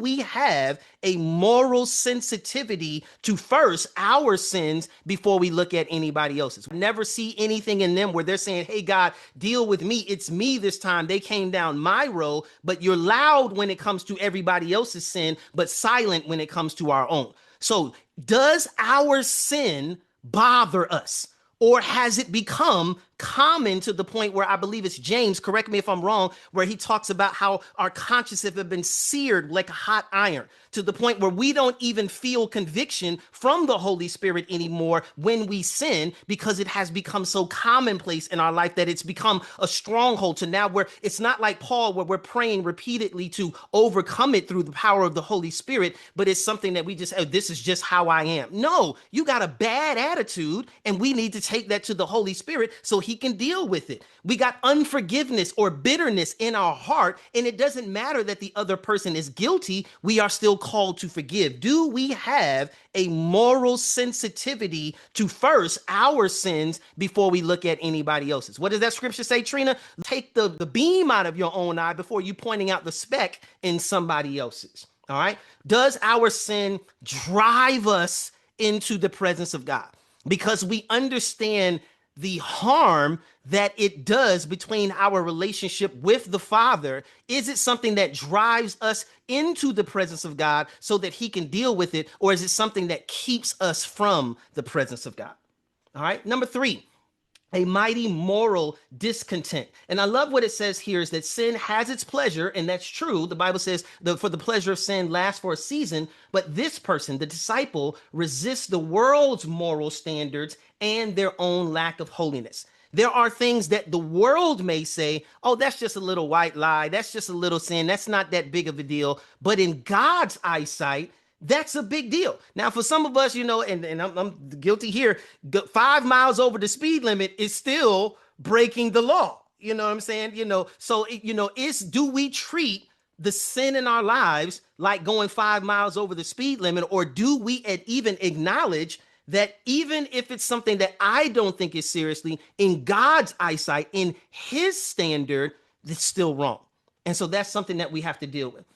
we have a moral sensitivity to first our sins before we look at anybody else's? We never see anything in them where they're saying, hey, God, deal with me. It's me this time. They came down my road, but you're loud when it comes to everybody else's sin, but silent when it comes to our own. So does our sin bother us? Or has it become common to the point where I believe it's James, correct me if I'm wrong, where he talks about how our consciences have been seared like a hot iron to the point where we don't even feel conviction from the Holy Spirit anymore when we sin because it has become so commonplace in our life that it's become a stronghold to now where it's not like Paul where we're praying repeatedly to overcome it through the power of the Holy Spirit, but it's something that we just, oh, this is just how I am. No, you got a bad attitude and we need to take that to the Holy Spirit so he can deal with it. We got unforgiveness or bitterness in our heart, and it doesn't matter that the other person is guilty. We are still called to forgive. Do we have a moral sensitivity to first our sins before we look at anybody else's? What does that scripture say, Trina? Take the beam out of your own eye before you pointing out the speck in somebody else's. All right. Does our sin drive us into the presence of God? Because we understand the harm that it does between our relationship with the Father. Is it something that drives us into the presence of God so that he can deal with it? Or is it something that keeps us from the presence of God? All right. Number 3, a mighty moral discontent. And I love what it says here is that sin has its pleasure, and that's true. The Bible says for the pleasure of sin lasts for a season, but this person, the disciple, resists the world's moral standards and their own lack of holiness. There are things that the world may say, oh, that's just a little white lie. That's just a little sin. That's not that big of a deal. But in God's eyesight, that's a big deal. Now, for some of us, and I'm guilty here, 5 miles over the speed limit is still breaking the law. You know what I'm saying? So, do we treat the sin in our lives like going 5 miles over the speed limit, or do we even acknowledge that even if it's something that I don't think is seriously, in God's eyesight, in his standard, it's still wrong? And so that's something that we have to deal with.